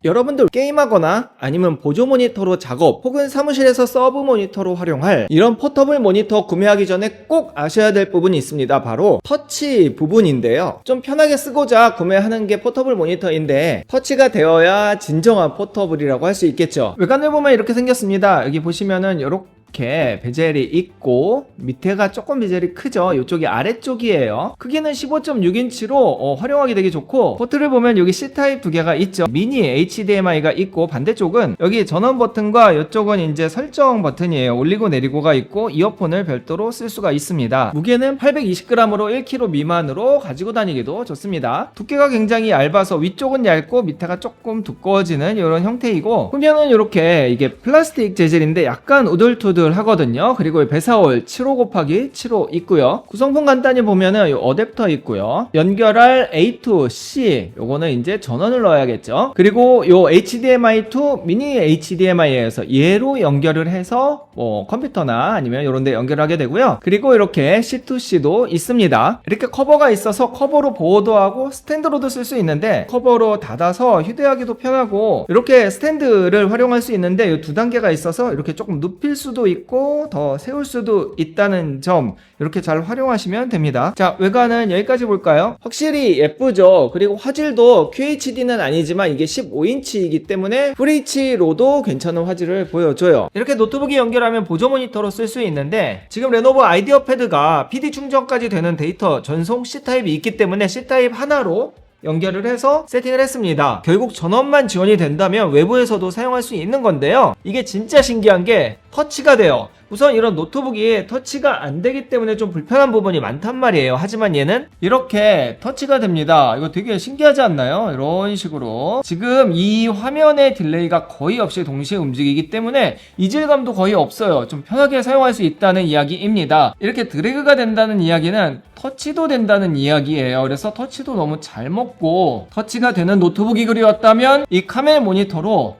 여러분들 게임하거나 아니면 보조 모니터로 작업 혹은 사무실에서 서브 모니터로 활용할 이런 포터블 모니터 구매하기 전에 꼭 아셔야 될 부분이 있습니다. 바로 터치 부분인데요. 좀 편하게 쓰고자 구매하는 게 포터블 모니터인데 터치가 되어야 진정한 포터블이라고 할 수 있겠죠. 외관을 보면 이렇게 생겼습니다. 여기 보시면은 이렇게 베젤이 있고 밑에가 조금 베젤이 크죠. 이쪽이 아래쪽이에요. 크기는 15.6인치로 활용하기 되게 좋고, 포트를 보면 여기 C타입 두 개가 있죠. 미니 HDMI가 있고, 반대쪽은 여기 전원 버튼과 이쪽은 이제 설정 버튼이에요. 올리고 내리고가 있고, 이어폰을 별도로 쓸 수가 있습니다. 무게는 820g으로 1kg 미만으로 가지고 다니기도 좋습니다. 두께가 굉장히 얇아서 위쪽은 얇고 밑에가 조금 두꺼워지는 이런 형태이고, 후면은 이렇게 이게 플라스틱 재질인데 약간 우들투들 하거든요. 그리고 배사홀 7호 곱하기 7호 있고요. 구성품 간단히 보면은 어댑터 있고요. 연결할 A to C, 요거는 이제 전원을 넣어야겠죠. 그리고 요 HDMI to 미니 HDMI에서 얘로 연결을 해서 뭐 컴퓨터나 아니면 요런 데 연결하게 되고요. 그리고 이렇게 C to C도 있습니다. 이렇게 커버가 있어서 커버로 보호도 하고 스탠드로도 쓸 수 있는데, 커버로 닫아서 휴대하기도 편하고, 이렇게 스탠드를 활용할 수 있는데 이 두 단계가 있어서 이렇게 조금 눕힐 수도 있고 더 세울 수도 있다는 점, 이렇게 잘 활용하시면 됩니다. 자, 외관은 여기까지 볼까요? 확실히 예쁘죠. 그리고 화질도 QHD는 아니지만 이게 15인치이기 때문에 FHD로도 괜찮은 화질을 보여줘요. 이렇게 노트북에 연결하면 보조 모니터로 쓸 수 있는데, 지금 레노버 아이디어 패드가 PD 충전까지 되는 데이터 전송 C타입이 있기 때문에 C타입 하나로 연결을 해서 세팅을 했습니다. 결국 전원만 지원이 된다면 외부에서도 사용할 수 있는 건데요. 이게 진짜 신기한 게 터치가 돼요. 우선 이런 노트북이 터치가 안 되기 때문에 좀 불편한 부분이 많단 말이에요. 하지만 얘는 이렇게 터치가 됩니다. 이거 되게 신기하지 않나요? 이런 식으로 지금 이 화면의 딜레이가 거의 없이 동시에 움직이기 때문에 이질감도 거의 없어요. 좀 편하게 사용할 수 있다는 이야기입니다. 이렇게 드래그가 된다는 이야기는 터치도 된다는 이야기예요. 그래서 터치도 너무 잘 먹고, 터치가 되는 노트북이 그리웠다면 이 카멜 모니터로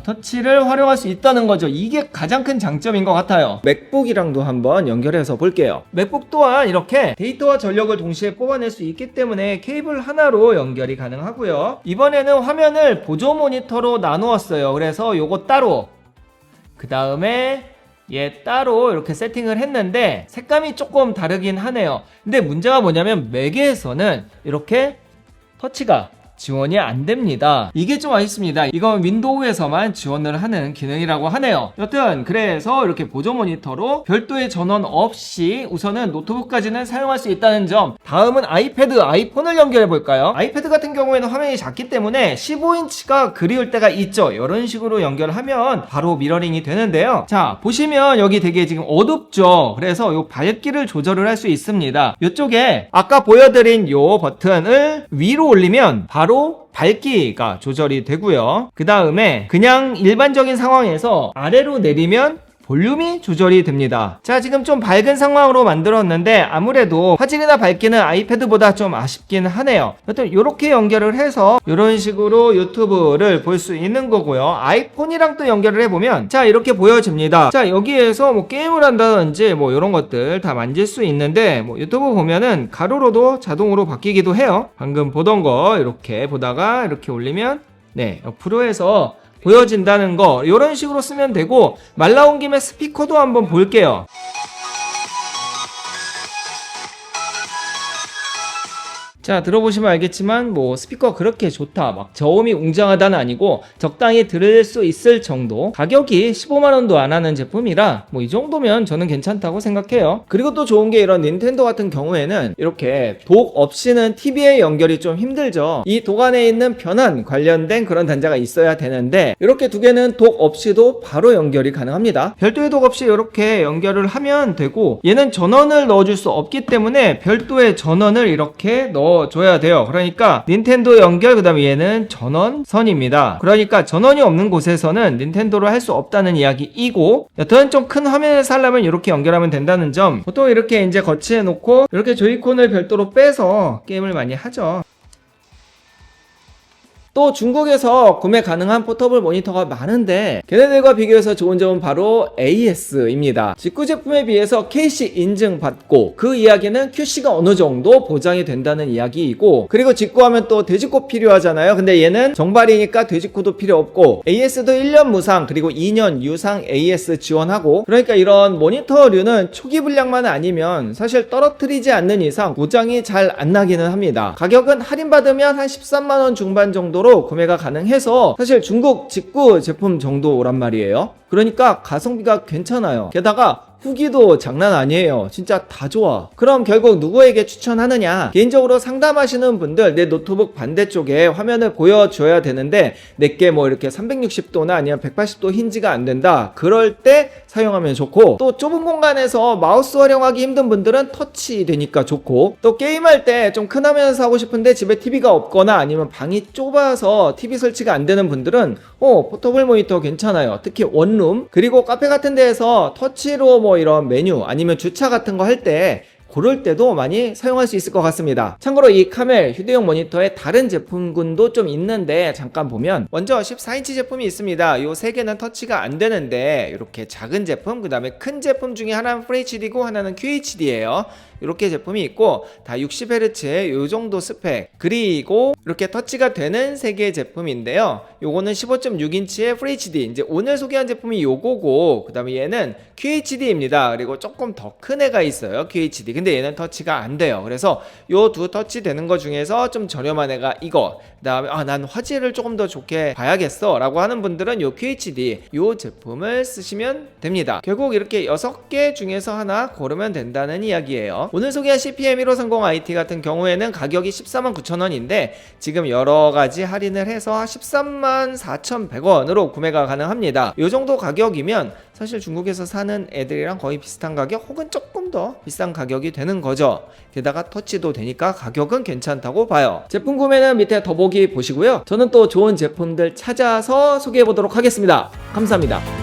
터치를 활용할 수 있다는 거죠. 이게 가장 큰 장점인 것 같아요. 맥북이랑도 한번 연결해서 볼게요. 맥북 또한 이렇게 데이터와 전력을 동시에 뽑아낼 수 있기 때문에 케이블 하나로 연결이 가능하고요. 이번에는 화면을 보조 모니터로 나누었어요. 그래서 요거 따로, 그 다음에 얘 따로 이렇게 세팅을 했는데 색감이 조금 다르긴 하네요. 근데 문제가 뭐냐면 맥에서는 이렇게 터치가 지원이 안 됩니다. 이게 좀 아쉽습니다. 이건 윈도우에서만 지원을 하는 기능이라고 하네요. 여튼 그래서 이렇게 보조 모니터로 별도의 전원 없이 우선은 노트북까지는 사용할 수 있다는 점. 다음은 아이패드, 아이폰을 연결해 볼까요? 아이패드 같은 경우에는 화면이 작기 때문에 15인치가 그리울 때가 있죠. 이런 식으로 연결하면 바로 미러링이 되는데요. 자, 보시면 여기 되게 지금 어둡죠. 그래서 요 밝기를 조절을 할 수 있습니다. 이쪽에 아까 보여드린 요 버튼을 위로 올리면 바로 밝기가 조절이 되고요. 그 다음에 그냥 일반적인 상황에서 아래로 내리면 볼륨이 조절이 됩니다. 자, 지금 좀 밝은 상황으로 만들었는데 아무래도 화질이나 밝기는 아이패드보다 좀 아쉽긴 하네요. 여튼 이렇게 연결을 해서 이런 식으로 유튜브를 볼 수 있는 거고요. 아이폰이랑 또 연결을 해보면 자, 이렇게 보여집니다. 자, 여기에서 뭐 게임을 한다든지 뭐 이런 것들 다 만질 수 있는데, 뭐 유튜브 보면은 가로로도 자동으로 바뀌기도 해요. 방금 보던 거 이렇게 보다가 이렇게 올리면 옆으로 해서 보여진다는 거, 이런 식으로 쓰면 되고, 말 나온 김에 스피커도 한번 볼게요. 자, 들어보시면 알겠지만 뭐 스피커 그렇게 좋다, 막 저음이 웅장하다는 아니고 적당히 들을 수 있을 정도, 가격이 15만원도 안 하는 제품이라 뭐 이 정도면 저는 괜찮다고 생각해요. 그리고 또 좋은 게 이런 닌텐도 같은 경우에는 이렇게 독 없이는 TV에 연결이 좀 힘들죠. 이 독 안에 있는 변환 관련된 그런 단자가 있어야 되는데 이렇게 두 개는 독 없이도 바로 연결이 가능합니다. 별도의 독 없이 이렇게 연결을 하면 되고, 얘는 전원을 넣어줄 수 없기 때문에 별도의 전원을 이렇게 넣어줘야 돼요. 그러니까 닌텐도 연결, 그 다음에 얘는 전원선입니다. 그러니까 전원이 없는 곳에서는 닌텐도를 할 수 없다는 이야기이고, 여튼 좀 큰 화면에서 하려면 이렇게 연결하면 된다는 점. 보통 이렇게 이제 거치해 놓고 이렇게 조이콘을 별도로 빼서 게임을 많이 하죠. 또 중국에서 구매 가능한 포터블 모니터가 많은데 걔네들과 비교해서 좋은 점은 바로 AS입니다. 직구 제품에 비해서 KC 인증받고 그 이야기는 QC가 어느 정도 보장이 된다는 이야기이고, 그리고 직구하면 또 돼지코 필요하잖아요. 근데 얘는 정발이니까 돼지코도 필요 없고 AS도 1년 무상 그리고 2년 유상 AS 지원하고, 그러니까 이런 모니터류는 초기 불량만 아니면 사실 떨어뜨리지 않는 이상 고장이 잘 안 나기는 합니다. 가격은 할인받으면 한 13만원 중반 정도로 구매가 가능해서 사실 중국 직구 제품 정도란 말이에요. 그러니까 가성비가 괜찮아요. 게다가 후기도 장난 아니에요. 진짜 다 좋아. 그럼 결국 누구에게 추천하느냐? 개인적으로 상담하시는 분들, 내 노트북 반대쪽에 화면을 보여줘야 되는데 내게 뭐 이렇게 360도나 아니면 180도 힌지가 안 된다, 그럴 때 사용하면 좋고, 또 좁은 공간에서 마우스 활용하기 힘든 분들은 터치 되니까 좋고, 또 게임할 때 좀 큰 화면에서 하고 싶은데 집에 TV가 없거나 아니면 방이 좁아서 TV 설치가 안 되는 분들은 포터블 모니터 괜찮아요. 특히 원룸, 그리고 카페 같은 데에서 터치로 뭐 이런 메뉴 아니면 주차 같은 거 할 때 그럴 때도 많이 사용할 수 있을 것 같습니다. 참고로 이 카멜 휴대용 모니터에 다른 제품군도 좀 있는데 잠깐 보면, 먼저 14인치 제품이 있습니다. 요 세 개는 터치가 안 되는데 이렇게 작은 제품, 그 다음에 큰 제품 중에 하나는 FHD고 하나는 QHD예요. 이렇게 제품이 있고 다 60Hz의 요 정도 스펙, 그리고 이렇게 터치가 되는 3개의 제품인데요. 요거는 15.6인치의 FHD, 이제 오늘 소개한 제품이 요거고, 그 다음에 얘는 QHD입니다. 그리고 조금 더 큰 애가 있어요, QHD. 근데 얘는 터치가 안 돼요. 그래서 요 두 터치 되는 거 중에서 좀 저렴한 애가 이거, 그 다음에 난 화질을 조금 더 좋게 봐야겠어 라고 하는 분들은 요 QHD 요 제품을 쓰시면 됩니다. 결국 이렇게 6개 중에서 하나 고르면 된다는 이야기예요. 오늘 소개한 CPM1530IT 같은 경우에는 가격이 149,000원인데 지금 여러가지 할인을 해서 134,100원으로 구매가 가능합니다. 요 정도 가격이면 사실 중국에서 사는 애들이랑 거의 비슷한 가격 혹은 조금 더 비싼 가격이 되는 거죠. 게다가 터치도 되니까 가격은 괜찮다고 봐요. 제품 구매는 밑에 더보기 보시고요. 저는 또 좋은 제품들 찾아서 소개해 보도록 하겠습니다. 감사합니다.